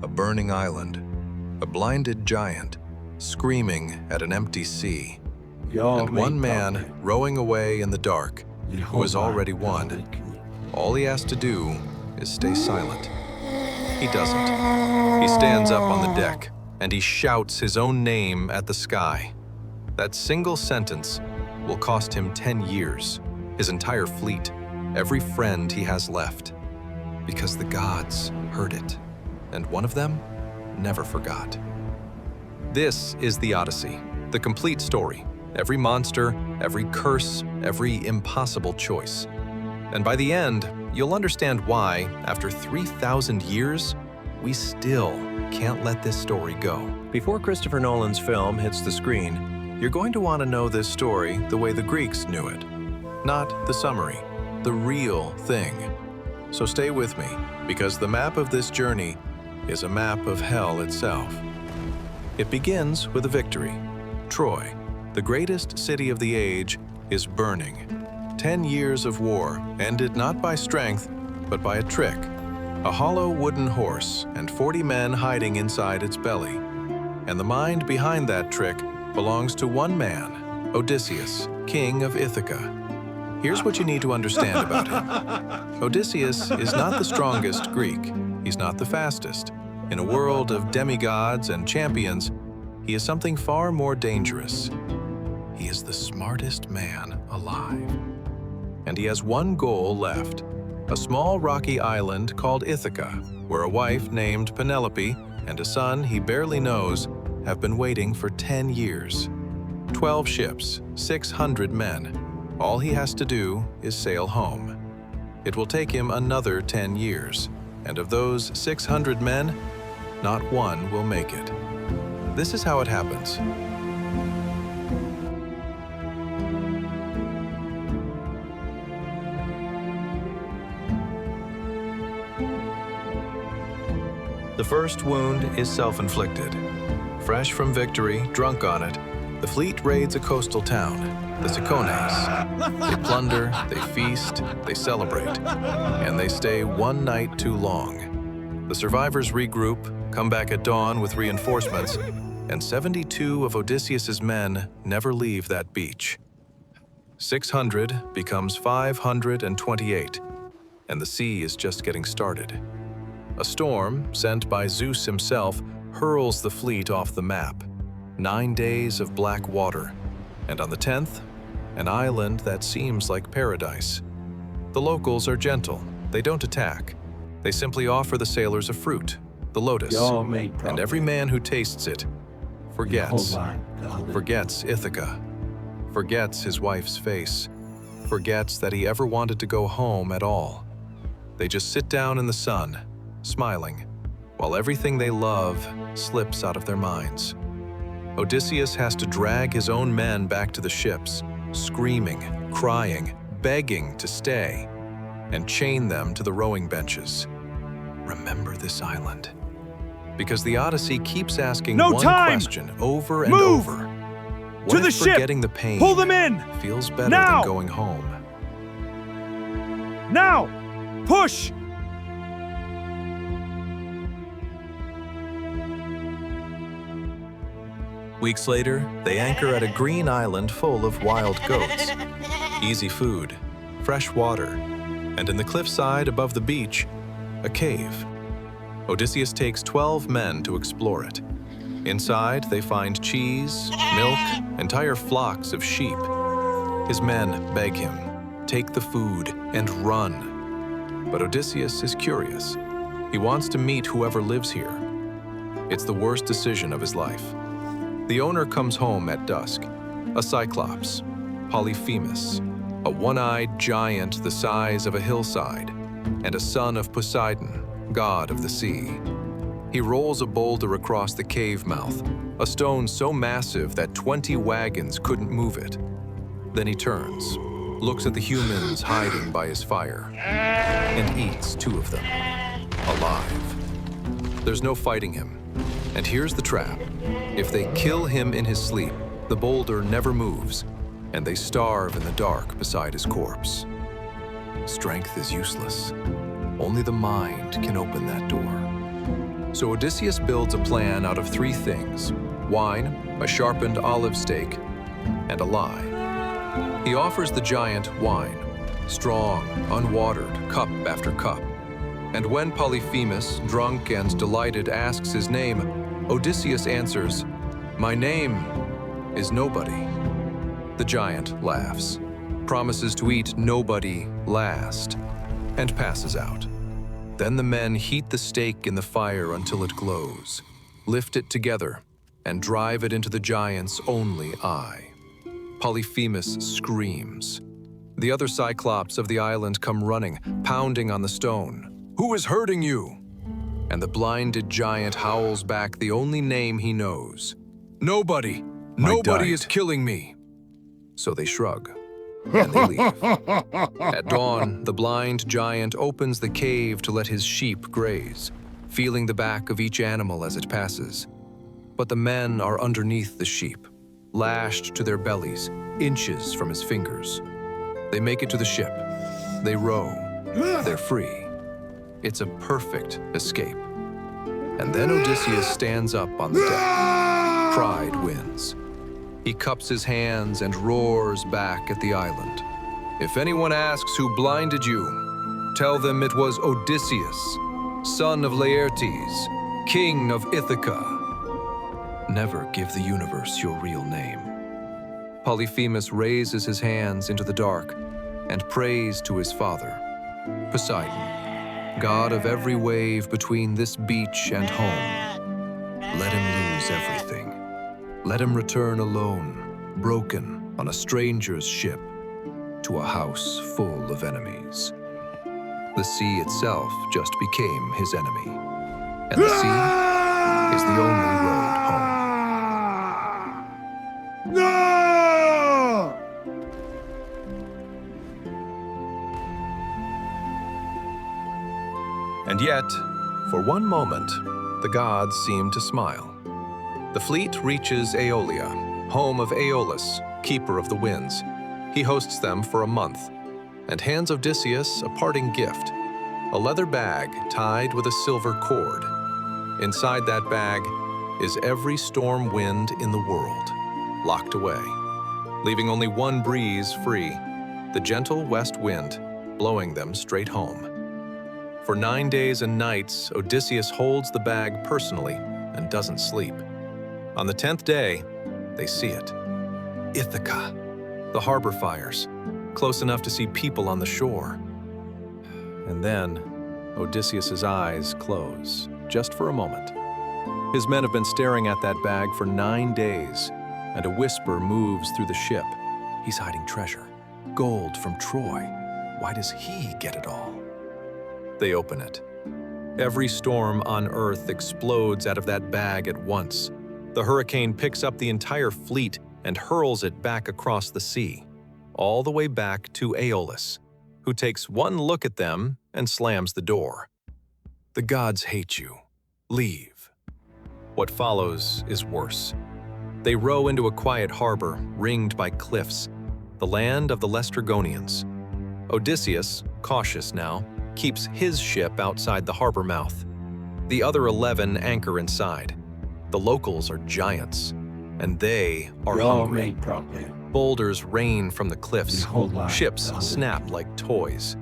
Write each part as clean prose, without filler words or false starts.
a burning island, a blinded giant screaming at an empty sea, and one man rowing away in the dark who has already won. All he has to do is stay silent. He doesn't. He stands up on the deck and he shouts his own name at the sky. That single sentence will cost him 10 years, his entire fleet, every friend he has left, because the gods heard it, and one of them never forgot. This is the Odyssey, the complete story. Every monster, every curse, every impossible choice. And by the end, you'll understand why, after 3,000 years, we still can't let this story go. Before Christopher Nolan's film hits the screen, you're going to want to know this story the way the Greeks knew it. Not the summary, the real thing. So stay with me, because the map of this journey is a map of hell itself. It begins with a victory. Troy, the greatest city of the age, is burning. 10 years of war ended not by strength, but by a trick. A hollow wooden horse and 40 men hiding inside its belly. And the mind behind that trick belongs to one man, Odysseus, king of Ithaca. Here's what you need to understand about him. Odysseus is not the strongest Greek. He's not the fastest. In a world of demigods and champions, he is something far more dangerous. He is the smartest man alive. And he has one goal left, a small rocky island called Ithaca, where a wife named Penelope and a son he barely knows have been waiting for 10 years. 12 ships, 600 men. All he has to do is sail home. It will take him another 10 years, and of those 600 men, not one will make it. This is how it happens. The first wound is self-inflicted. Fresh from victory, drunk on it, the fleet raids a coastal town, the Cicones. They plunder, they feast, they celebrate, and they stay one night too long. The survivors regroup, come back at dawn with reinforcements, and 72 of Odysseus's men never leave that beach. 600 becomes 528, and the sea is just getting started. A storm, sent by Zeus himself, hurls the fleet off the map. 9 days of black water, and on the 10th, an island that seems like paradise. The locals are gentle. They don't attack. They simply offer the sailors a fruit, the lotus, and every man who tastes it forgets Ithaca, forgets his wife's face, forgets that he ever wanted to go home at all. They just sit down in the sun, smiling, while everything they love slips out of their minds. Odysseus has to drag his own men back to the ships, screaming, crying, begging to stay, and chain them to the rowing benches. Remember this island. Because the Odyssey keeps asking one question over and over. What if forgetting the pain Pull them in! feels better than going home? Now! Push! Weeks later, they anchor at a green island full of wild goats. Easy food, fresh water, and in the cliffside above the beach, a cave. Odysseus takes 12 men to explore it. Inside, they find cheese, milk, entire flocks of sheep. His men beg him, take the food and run. But Odysseus is curious. He wants to meet whoever lives here. It's the worst decision of his life. The owner comes home at dusk, a Cyclops, Polyphemus, a one-eyed giant the size of a hillside, and a son of Poseidon, god of the sea. He rolls a boulder across the cave mouth, a stone so massive that 20 wagons couldn't move it. Then he turns, looks at the humans hiding by his fire, and eats 2 of them, alive. There's no fighting him. And here's the trap. If they kill him in his sleep, the boulder never moves, and they starve in the dark beside his corpse. Strength is useless. Only the mind can open that door. So Odysseus builds a plan out of 3 things: wine, a sharpened olive stake, and a lie. He offers the giant wine, strong, unwatered, cup after cup. And when Polyphemus, drunk and delighted, asks his name, Odysseus answers, "My name is Nobody." The giant laughs, promises to eat nobody last, and passes out. Then the men heat the stake in the fire until it glows, lift it together, and drive it into the giant's only eye. Polyphemus screams. The other Cyclops of the island come running, pounding on the stone. "Who is hurting you?" And the blinded giant howls back the only name he knows. "Nobody! Nobody is killing me!" So they shrug, and they leave. At dawn, the blind giant opens the cave to let his sheep graze, feeling the back of each animal as it passes. But the men are underneath the sheep, lashed to their bellies, inches from his fingers. They make it to the ship. They row. They're free. It's a perfect escape. And then Odysseus stands up on the deck. Pride wins. He cups his hands and roars back at the island. "If anyone asks who blinded you, tell them it was Odysseus, son of Laertes, king of Ithaca." Never give the universe your real name. Polyphemus raises his hands into the dark and prays to his father, Poseidon, god of every wave between this beach and home. Let him lose everything. Let him return alone, broken on a stranger's ship, to a house full of enemies. The sea itself just became his enemy, and the sea is the only road home. No! And yet, for one moment, the gods seem to smile. The fleet reaches Aeolia, home of Aeolus, keeper of the winds. He hosts them for a month and hands Odysseus a parting gift, a leather bag tied with a silver cord. Inside that bag is every storm wind in the world, locked away, leaving only one breeze free, the gentle west wind, blowing them straight home. For 9 days and nights, Odysseus holds the bag personally and doesn't sleep. On the 10th day, they see it. Ithaca, the harbor fires, close enough to see people on the shore. And then, Odysseus's eyes close, just for a moment. His men have been staring at that bag for 9 days, and a whisper moves through the ship. He's hiding treasure, gold from Troy. Why does he get it all? They open it. Every storm on Earth explodes out of that bag at once. The hurricane picks up the entire fleet and hurls it back across the sea, all the way back to Aeolus, who takes one look at them and slams the door. "The gods hate you. Leave." What follows is worse. They row into a quiet harbor ringed by cliffs, the land of the Laestrygonians. Odysseus, cautious now, keeps his ship outside the harbor mouth. The other 11 anchor inside. The locals are giants, and they are hungry. Boulders rain from the cliffs. Ships snap like toys.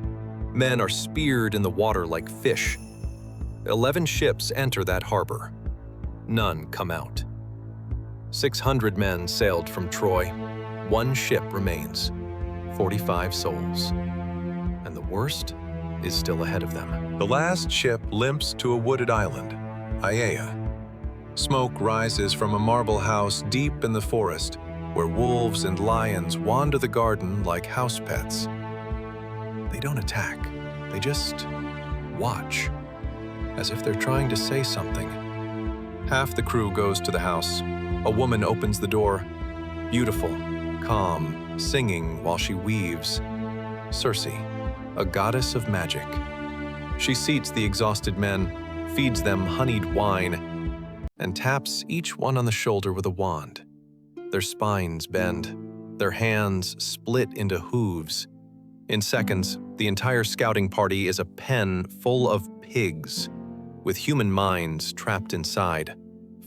Men are speared in the water like fish. 11 ships enter that harbor. None come out. 600 men sailed from Troy. 1 ship remains. 45 souls. And the worst is still ahead of them. The last ship limps to a wooded island, Aiaia. Smoke rises from a marble house deep in the forest, where wolves and lions wander the garden like house pets. They don't attack, they just watch, as if they're trying to say something. Half the crew goes to the house. A woman opens the door, beautiful, calm, singing while she weaves. Circe, a goddess of magic. She seats the exhausted men, feeds them honeyed wine, and taps each one on the shoulder with a wand. Their spines bend, their hands split into hooves. In seconds, the entire scouting party is a pen full of pigs. with human minds trapped inside,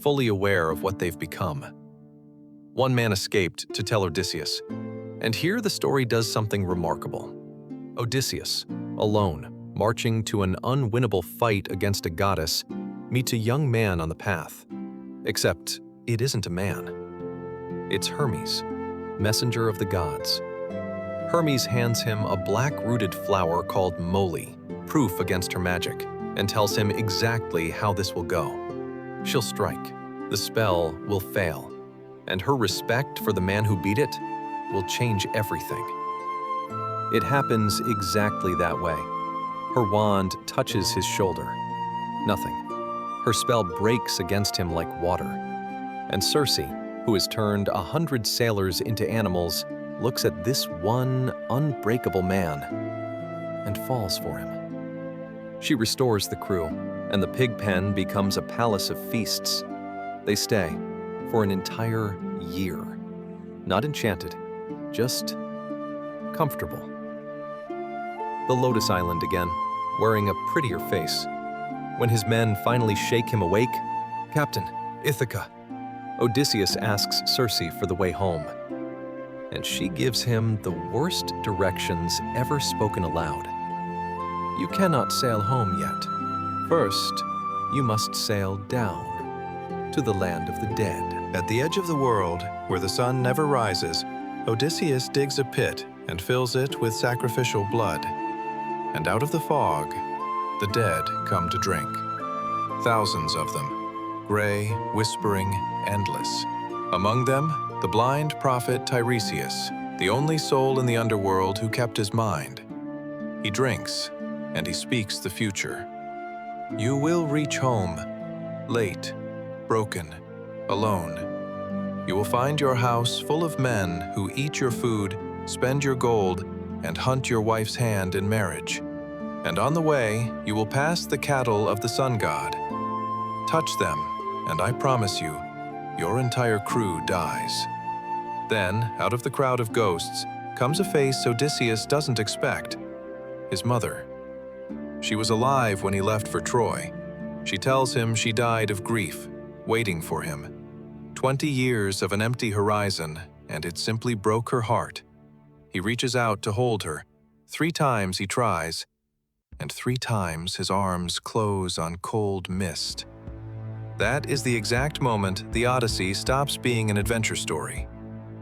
fully aware of what they've become. One man escaped to tell Odysseus, and here the story does something remarkable. Odysseus, alone, marching to an unwinnable fight against a goddess, meets a young man on the path. Except it isn't a man. It's Hermes, messenger of the gods. Hermes hands him a black-rooted flower called moly, proof against her magic, and tells him exactly how this will go. She'll strike, the spell will fail, and her respect for the man who beat it will change everything. It happens exactly that way. Her wand touches his shoulder. Nothing. Her spell breaks against him like water. And Circe, who has turned 100 sailors into animals, looks at this one unbreakable man and falls for him. She restores the crew, and the pig pen becomes a palace of feasts. They stay for an entire year. Not enchanted, just comfortable. The Lotus Island again, wearing a prettier face. When his men finally shake him awake, "Captain, Ithaca." Odysseus asks Circe for the way home, and she gives him the worst directions ever spoken aloud. You cannot sail home yet. First, you must sail down to the land of the dead. At the edge of the world, where the sun never rises, Odysseus digs a pit and fills it with sacrificial blood. And out of the fog, the dead come to drink. Thousands of them, gray, whispering, endless. Among them, the blind prophet Tiresias, the only soul in the underworld who kept his mind. He drinks, and he speaks the future. You will reach home, late, broken, alone. You will find your house full of men who eat your food, spend your gold, and hunt your wife's hand in marriage. And on the way, you will pass the cattle of the sun god. Touch them, and I promise you, your entire crew dies. Then, out of the crowd of ghosts, comes a face Odysseus doesn't expect. His mother. She was alive when he left for Troy. She tells him she died of grief, waiting for him. 20 years of an empty horizon, and it simply broke her heart. He reaches out to hold her. 3 times he tries, and 3 times his arms close on cold mist. That is the exact moment the Odyssey stops being an adventure story.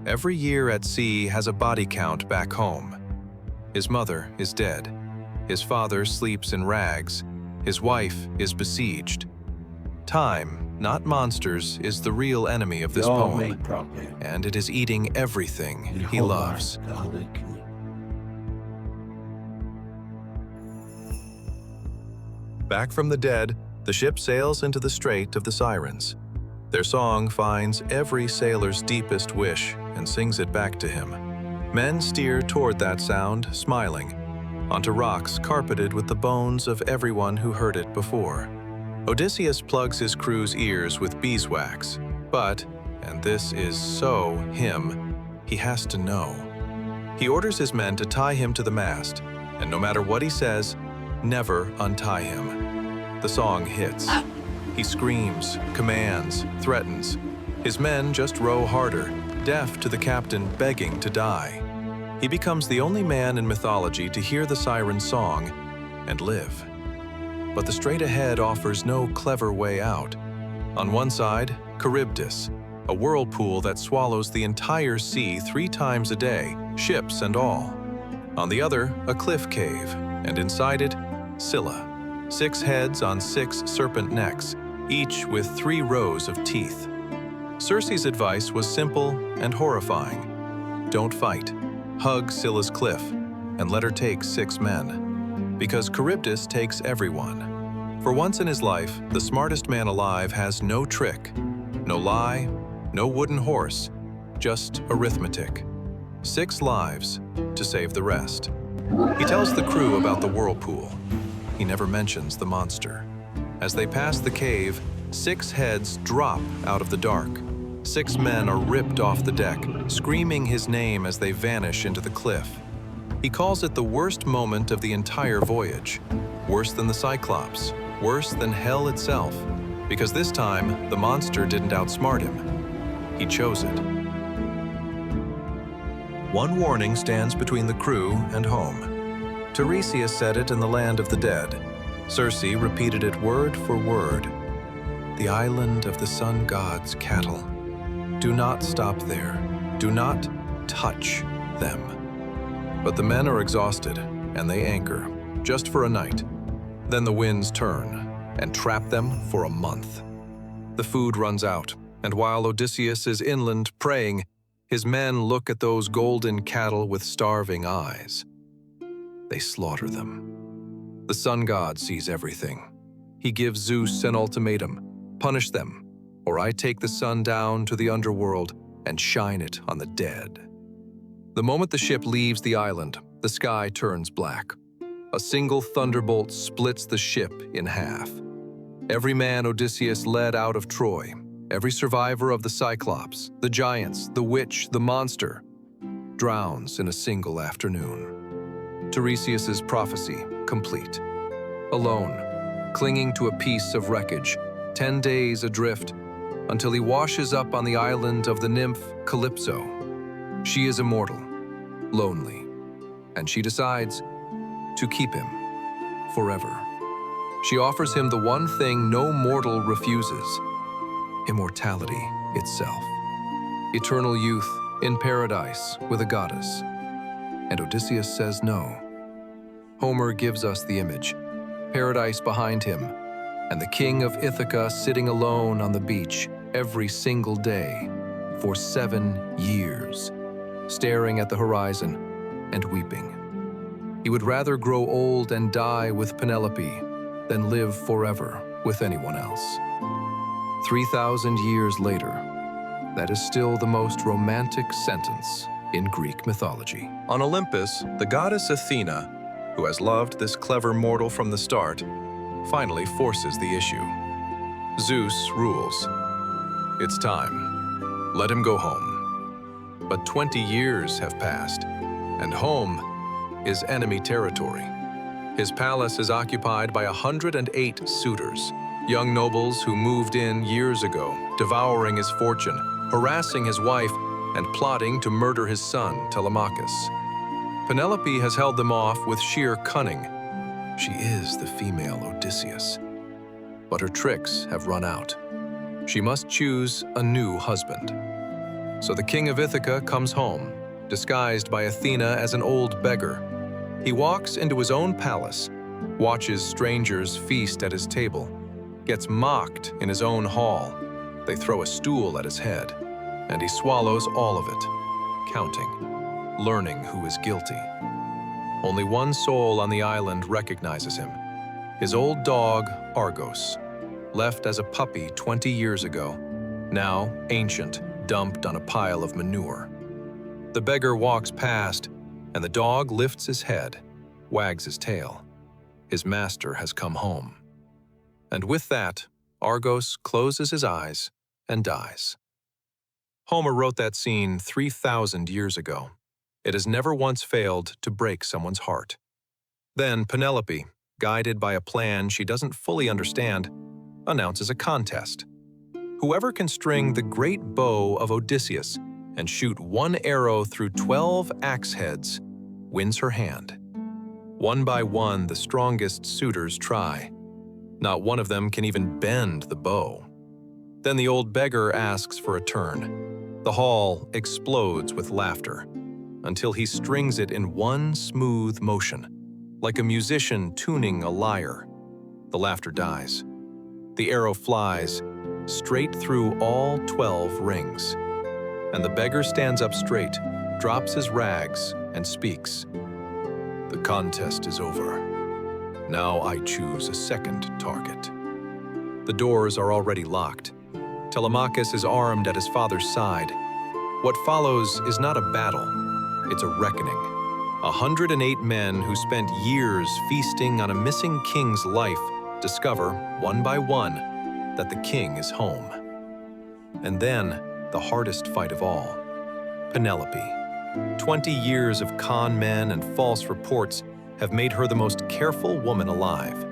Every year at sea has a body count back home. His mother is dead. His father sleeps in rags. His wife is besieged. Time, not monsters, is the real enemy of this poem, and it is eating everything he loves. Back from the dead, the ship sails into the Strait of the Sirens. Their song finds every sailor's deepest wish and sings it back to him. Men steer toward that sound, smiling, onto rocks carpeted with the bones of everyone who heard it before. Odysseus plugs his crew's ears with beeswax, but, and this is so him, he has to know. He orders his men to tie him to the mast, and no matter what he says, never untie him. The song hits. He screams, commands, threatens. His men just row harder, deaf to the captain begging to die. He becomes the only man in mythology to hear the siren's song and live. But the strait ahead offers no clever way out. On one side, Charybdis, a whirlpool that swallows the entire sea 3 times a day, ships and all. On the other, a cliff cave, and inside it, Scylla, 6 heads on 6 serpent necks, each with 3 rows of teeth. Circe's advice was simple and horrifying. Don't fight. Hug Scylla's cliff, and let her take 6 men. Because Charybdis takes everyone. For once in his life, the smartest man alive has no trick, no lie, no wooden horse, just arithmetic. 6 lives to save the rest. He tells the crew about the whirlpool. He never mentions the monster. As they pass the cave, 6 heads drop out of the dark. 6 men are ripped off the deck, screaming his name as they vanish into the cliff. He calls it the worst moment of the entire voyage. Worse than the Cyclops, worse than hell itself, because this time the monster didn't outsmart him. He chose it. One warning stands between the crew and home. Tiresias said it in the land of the dead. Circe repeated it word for word. The island of the sun god's cattle. Do not stop there. Do not touch them. But the men are exhausted, and they anchor, just for a night. Then the winds turn and trap them for a month. The food runs out, and while Odysseus is inland praying, his men look at those golden cattle with starving eyes. They slaughter them. The sun god sees everything. He gives Zeus an ultimatum: punish them, or I take the sun down to the underworld and shine it on the dead. The moment the ship leaves the island, the sky turns black. A single thunderbolt splits the ship in half. Every man Odysseus led out of Troy, every survivor of the Cyclops, the giants, the witch, the monster, drowns in a single afternoon. Tiresias' prophecy complete. Alone, clinging to a piece of wreckage, 10 days adrift, until he washes up on the island of the nymph Calypso. She is immortal, lonely, and she decides to keep him forever. She offers him the one thing no mortal refuses: immortality itself. Eternal youth in paradise with a goddess. And Odysseus says no. Homer gives us the image: paradise behind him, and the king of Ithaca sitting alone on the beach every single day for 7 years, staring at the horizon and weeping. He would rather grow old and die with Penelope than live forever with anyone else. 3,000 years later, that is still the most romantic sentence in Greek mythology. On Olympus, the goddess Athena, who has loved this clever mortal from the start, finally forces the issue. Zeus rules. It's time. Let him go home. But 20 years have passed, and home is enemy territory. His palace is occupied by 108 suitors, young nobles who moved in years ago, devouring his fortune, harassing his wife, and plotting to murder his son, Telemachus. Penelope has held them off with sheer cunning. She is the female Odysseus. But her tricks have run out. She must choose a new husband. So the king of Ithaca comes home, disguised by Athena as an old beggar. He walks into his own palace, watches strangers feast at his table, gets mocked in his own hall. They throw a stool at his head, and he swallows all of it, counting, learning who is guilty. Only one soul on the island recognizes him: his old dog, Argos, left as a puppy 20 years ago, now ancient, dumped on a pile of manure. The beggar walks past, and the dog lifts his head, wags his tail. His master has come home. And with that, Argos closes his eyes and dies. Homer wrote that scene 3,000 years ago. It has never once failed to break someone's heart. Then Penelope, guided by a plan she doesn't fully understand, announces a contest. Whoever can string the great bow of Odysseus and shoot one arrow through 12 axe heads wins her hand. One by one, the strongest suitors try. Not one of them can even bend the bow. Then the old beggar asks for a turn. The hall explodes with laughter until he strings it in one smooth motion, like a musician tuning a lyre. The laughter dies. The arrow flies straight through all 12 rings. And the beggar stands up straight, drops his rags, and speaks. The contest is over. Now I choose a second target. The doors are already locked. Telemachus is armed at his father's side. What follows is not a battle, it's a reckoning. 108 men who spent years feasting on a missing king's life discover, one by one, that the king is home. And then, the hardest fight of all, Penelope. 20 years of con men and false reports have made her the most careful woman alive.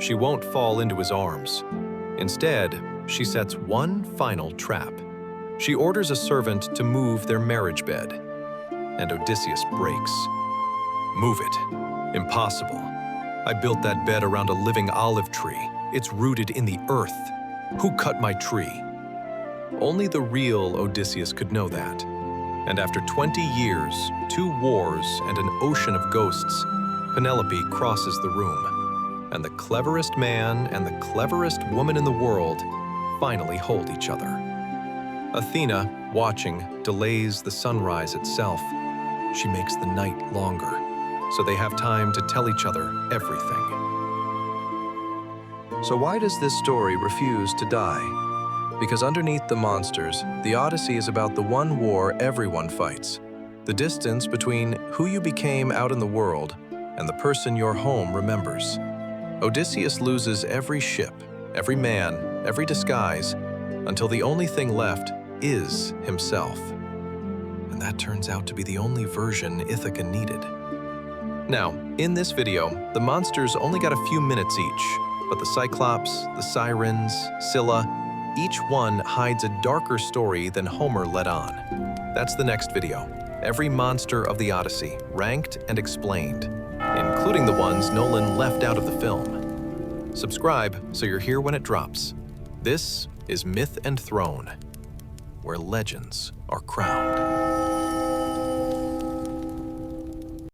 She won't fall into his arms. Instead, she sets one final trap. She orders a servant to move their marriage bed, and Odysseus breaks. Move it. Impossible. I built that bed around a living olive tree. It's rooted in the earth. Who cut my tree? Only the real Odysseus could know that. And after 20 years, 2 wars, and an ocean of ghosts, Penelope crosses the room, and the cleverest man and the cleverest woman in the world finally hold each other. Athena, watching, delays the sunrise itself. She makes the night longer, so they have time to tell each other everything. So why does this story refuse to die? Because underneath the monsters, the Odyssey is about the one war everyone fights. The distance between who you became out in the world and the person your home remembers. Odysseus loses every ship, every man, every disguise, until the only thing left is himself. And that turns out to be the only version Ithaca needed. Now, in this video, the monsters only got a few minutes each, but the Cyclops, the Sirens, Scylla, each one hides a darker story than Homer let on. That's the next video. Every monster of the Odyssey, ranked and explained, including the ones Nolan left out of the film. Subscribe so you're here when it drops. This is Myth and Throne, where legends are crowned.